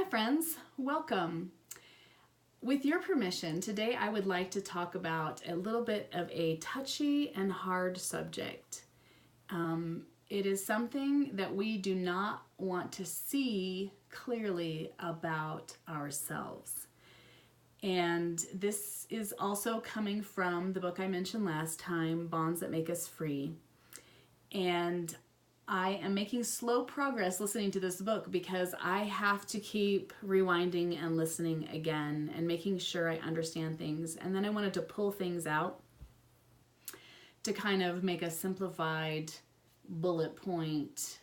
friends, welcome. With your permission, today I would like to talk about a little bit of a touchy and hard subject. It is something that we do not want to see clearly about ourselves. And this is also coming from the book I mentioned last time, Bonds That Make Us Free. And I am making slow progress listening to this book because I have to keep rewinding and listening again and making sure I understand things. And then I wanted to pull things out to kind of make a simplified bullet point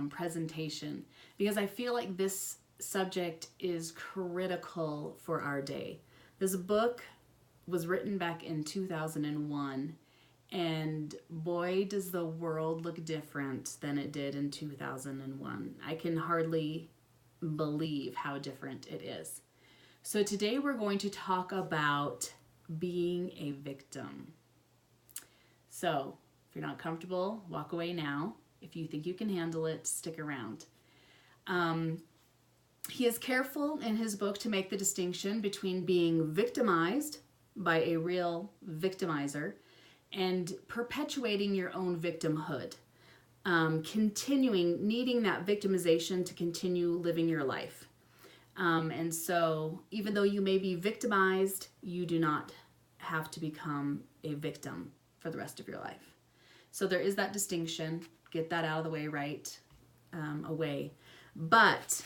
presentation, because I feel like this subject is critical for our day. This book was written back in 2001. And boy, does the world look different than it did in 2001. I can hardly believe how different it is. So today we're going to talk about being a victim. So if you're not comfortable, walk away now. If you think you can handle it, stick around. He is careful in his book to make the distinction between being victimized by a real victimizer and perpetuating your own victimhood, needing that victimization to continue living your life. And so even though you may be victimized, you do not have to become a victim for the rest of your life. So there is that distinction. Get that out of the way right away. But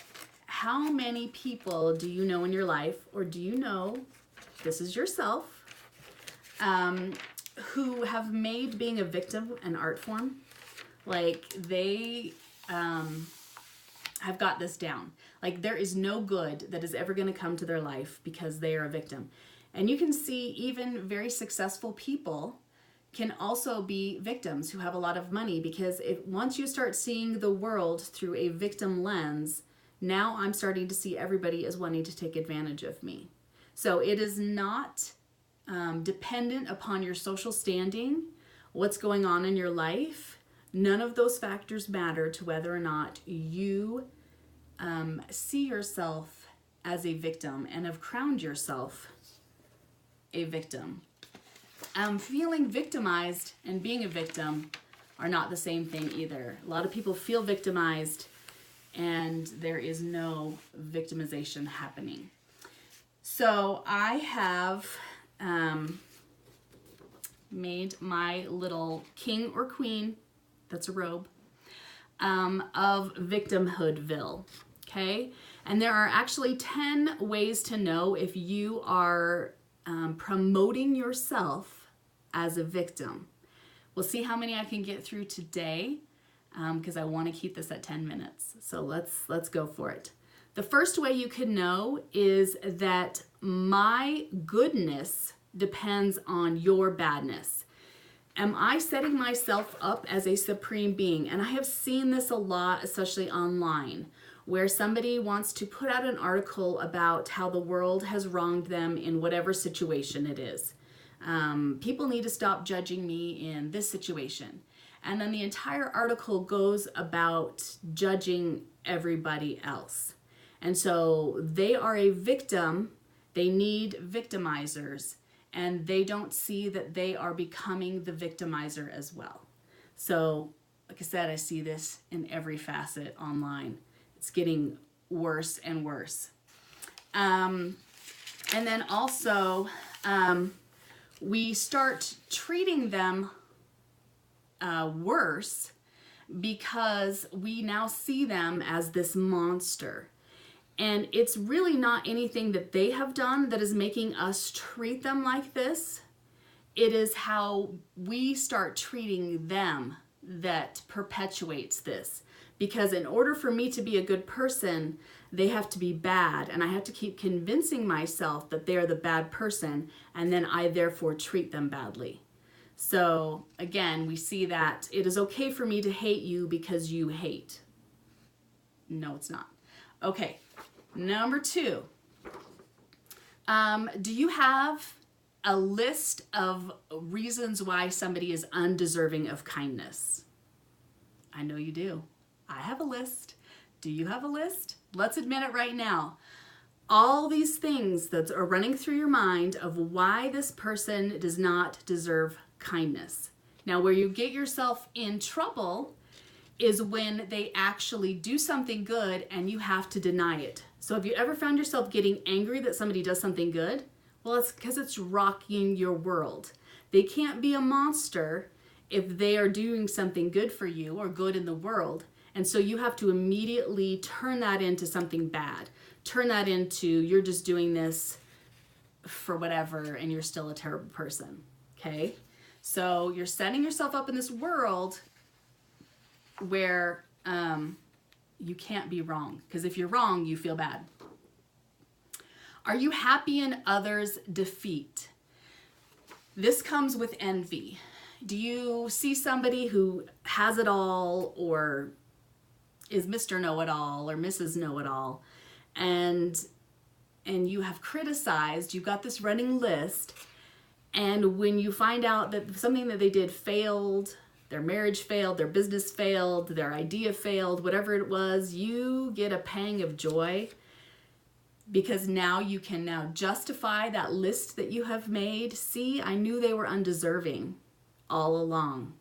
how many people do you know in your life, or do you know, this is yourself, who have made being a victim an art form? Like they have got this down. Like there is no good that is ever going to come to their life because they are a victim. And you can see even very successful people can also be victims who have a lot of money, because once you start seeing the world through a victim lens, now I'm starting to see everybody as wanting to take advantage of me. So it is not dependent upon your social standing, what's going on in your life. None of those factors matter to whether or not you see yourself as a victim and have crowned yourself a victim. Feeling victimized and being a victim are not the same thing either. A lot of people feel victimized and there is no victimization happening. So I have made my little king or queen, that's a robe, of victimhoodville, okay? And there are actually 10 ways to know if you are promoting yourself as a victim. We'll see how many I can get through today, because I want to keep this at 10 minutes. So let's go for it. The first way you can know is that my goodness depends on your badness. Am I setting myself up as a supreme being? And I have seen this a lot, especially online, where somebody wants to put out an article about how the world has wronged them in whatever situation it is. People need to stop judging me in this situation. And then the entire article goes about judging everybody else. And so they are a victim, they need victimizers, and they don't see that they are becoming the victimizer as well. So, like I said, I see this in every facet online. It's getting worse and worse. And then also, we start treating them worse because we now see them as this monster. And it's really not anything that they have done that is making us treat them like this. It is how we start treating them that perpetuates this. Because in order for me to be a good person, they have to be bad. And I have to keep convincing myself that they're the bad person. And then I therefore treat them badly. So again, we see that it is okay for me to hate you because you hate. No, it's not. Okay, number 2. Do you have a list of reasons why somebody is undeserving of kindness? I know you do. I have a list. Do you have a list? Let's admit it right now. All these things that are running through your mind of why this person does not deserve kindness. Now, where you get yourself in trouble is when they actually do something good and you have to deny it. So have you ever found yourself getting angry that somebody does something good? Well, it's because it's rocking your world. They can't be a monster if they are doing something good for you or good in the world. And so you have to immediately turn that into something bad. Turn that into you're just doing this for whatever and you're still a terrible person. Okay? So you're setting yourself up in this world where you can't be wrong. Because if you're wrong, you feel bad. Are you happy in others' defeat? This comes with envy. Do you see somebody who has it all or is Mr. Know-It-All or Mrs. Know-It-All and you have criticized, you've got this running list, and when you find out that something that they did failed, their marriage failed, their business failed, their idea failed, whatever it was, you get a pang of joy because now you can now justify that list that you have made. See, I knew they were undeserving all along,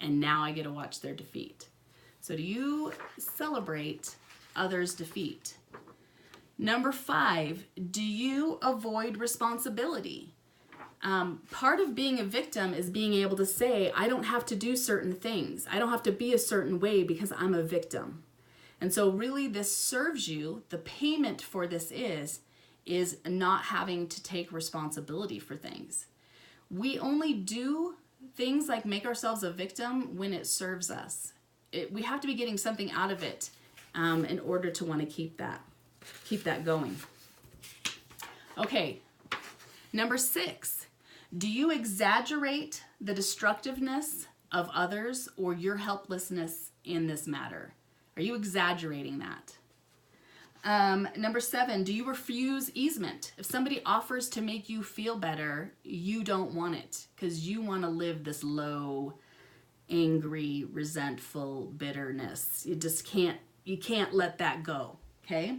and now I get to watch their defeat. So do you celebrate others' defeat? Number 5, do you avoid responsibility? Part of being a victim is being able to say, I don't have to do certain things. I don't have to be a certain way because I'm a victim. And so really this serves you, the payment for this is not having to take responsibility for things. We only do things like make ourselves a victim when it serves us. We have to be getting something out of it in order to want to keep that going. Okay, number 6, do you exaggerate the destructiveness of others or your helplessness in this matter? Are you exaggerating that? Number 7, do you refuse easement? If somebody offers to make you feel better, you don't want it because you want to live this low, angry, resentful bitterness. You can't let that go, okay?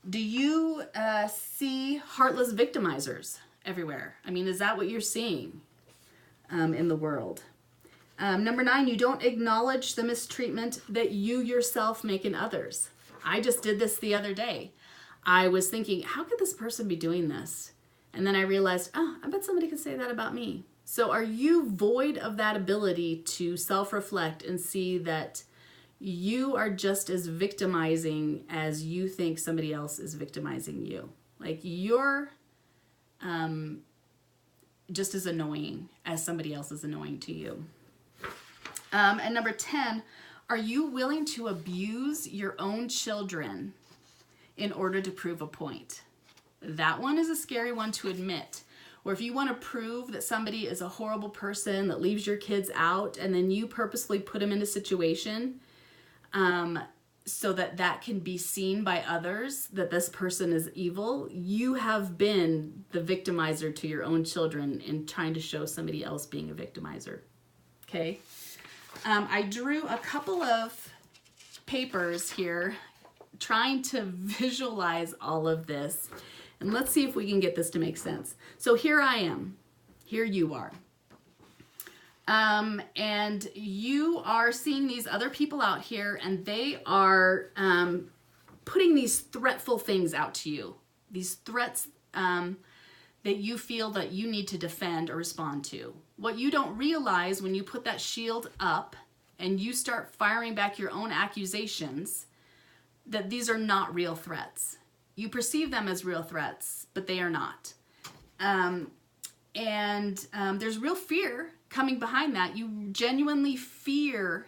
Do you see heartless victimizers everywhere? I mean, is that what you're seeing in the world? Number 9, you don't acknowledge the mistreatment that you yourself make in others. I just did this the other day. I was thinking, how could this person be doing this? And then I realized, oh, I bet somebody could say that about me. So are you void of that ability to self-reflect and see that you are just as victimizing as you think somebody else is victimizing you? Like you're just as annoying as somebody else is annoying to you. And number 10, are you willing to abuse your own children in order to prove a point? That one is a scary one to admit. Or if you want to prove that somebody is a horrible person that leaves your kids out and then you purposely put them in a situation so that can be seen by others that this person is evil, you have been the victimizer to your own children in trying to show somebody else being a victimizer. Okay? I drew a couple of papers here trying to visualize all of this. And let's see if we can get this to make sense. So here I am. Here you are. And you are seeing these other people out here and they are putting these threatful things out to you. These threats that you feel that you need to defend or respond to. What you don't realize when you put that shield up and you start firing back your own accusations, that these are not real threats. You perceive them as real threats, but they are not. There's real fear coming behind that. You genuinely fear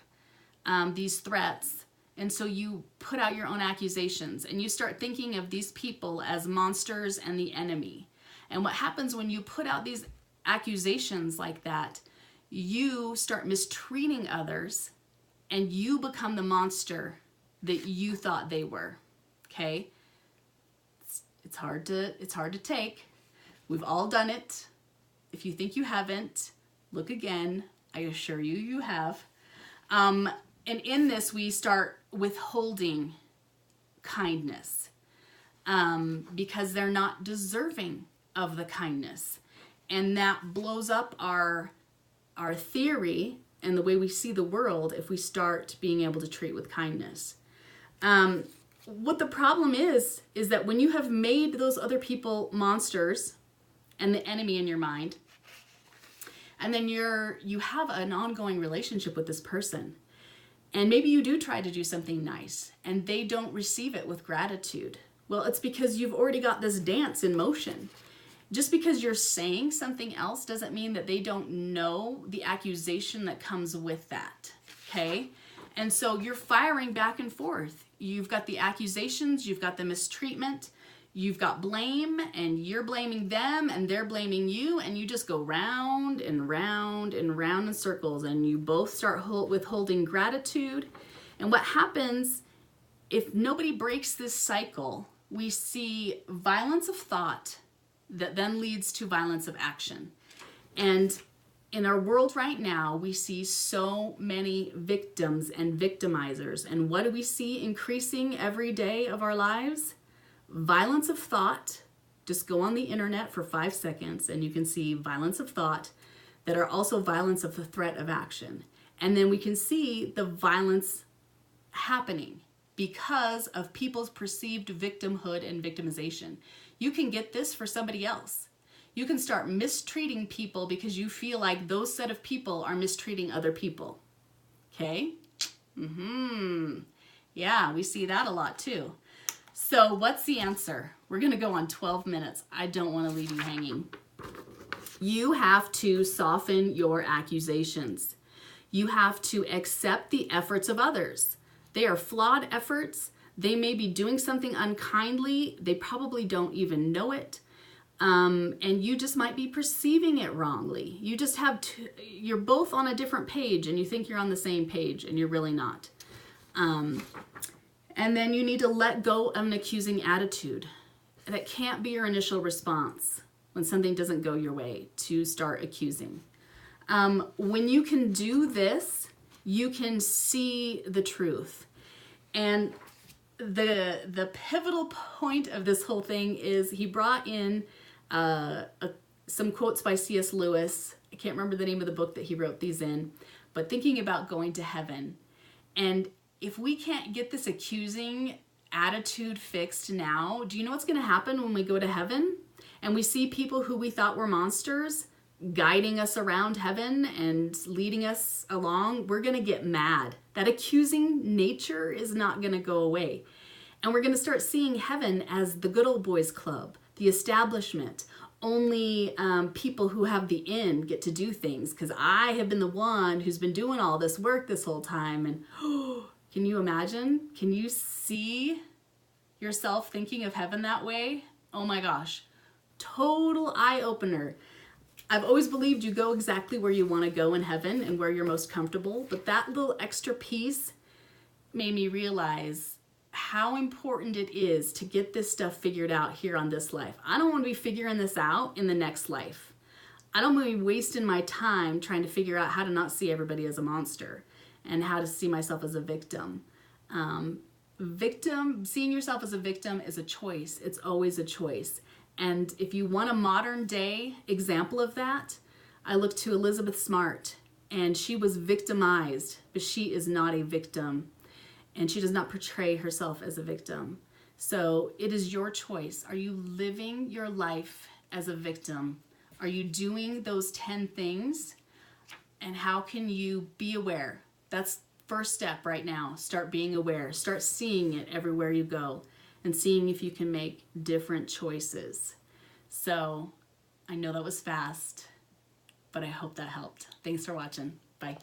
these threats, and so you put out your own accusations, and you start thinking of these people as monsters and the enemy. And what happens when you put out these accusations like that, you start mistreating others, and you become the monster that you thought they were. Okay? It's hard to take. We've all done it. If you think you haven't, look again. I assure you, you have. And in this, we start withholding kindness because they're not deserving of the kindness. And that blows up our theory and the way we see the world if we start being able to treat with kindness. What the problem is that when you have made those other people monsters and the enemy in your mind, and then you have an ongoing relationship with this person, and maybe you do try to do something nice and they don't receive it with gratitude. Well, it's because you've already got this dance in motion. Just because you're saying something else doesn't mean that they don't know the accusation that comes with that, okay? And so you're firing back and forth. You've got the accusations, you've got the mistreatment, you've got blame, and you're blaming them and they're blaming you, and you just go round and round and round in circles, and you both start withholding gratitude. And what happens if nobody breaks this cycle? We see violence of thought that then leads to violence of action. And in our world right now, we see so many victims and victimizers. And what do we see increasing every day of our lives? Violence of thought. Just go on the internet for 5 seconds and you can see violence of thought that are also violence of the threat of action. And then we can see the violence happening because of people's perceived victimhood and victimization. You can get this for somebody else. You can start mistreating people because you feel like those set of people are mistreating other people. Okay? Yeah, we see that a lot too. So what's the answer? We're going to go on 12 minutes. I don't want to leave you hanging. You have to soften your accusations. You have to accept the efforts of others. They are flawed efforts. They may be doing something unkindly. They probably don't even know it. And you just might be perceiving it wrongly. You just have to, you're both on a different page and you think you're on the same page and you're really not. And then you need to let go of an accusing attitude. That can't be your initial response when something doesn't go your way, to start accusing. When you can do this, you can see the truth. And the pivotal point of this whole thing is he brought in some quotes by C.S. Lewis. I can't remember the name of the book that he wrote these in, but thinking about going to heaven. And if we can't get this accusing attitude fixed now, do you know what's going to happen when we go to heaven? And we see people who we thought were monsters guiding us around heaven and leading us along. We're going to get mad. That accusing nature is not going to go away. And we're going to start seeing heaven as the good old boys club, the establishment. Only people who have the in get to do things because I have been the one who's been doing all this work this whole time. And can you imagine? Can you see yourself thinking of heaven that way? Oh my gosh. Total eye-opener. I've always believed you go exactly where you want to go in heaven and where you're most comfortable, but that little extra piece made me realize how important it is to get this stuff figured out here on this life. I don't want to be figuring this out in the next life. I don't want to be wasting my time trying to figure out how to not see everybody as a monster and how to see myself as a victim. Seeing yourself as a victim is a choice. It's always a choice. And if you want a modern day example of that, I look to Elizabeth Smart, and she was victimized, but she is not a victim, and she does not portray herself as a victim. So it is your choice. Are you living your life as a victim? Are you doing those 10 things? And how can you be aware? That's first step right now. Start being aware. Start seeing it everywhere you go and seeing if you can make different choices. So I know that was fast, but I hope that helped. Thanks for watching. Bye.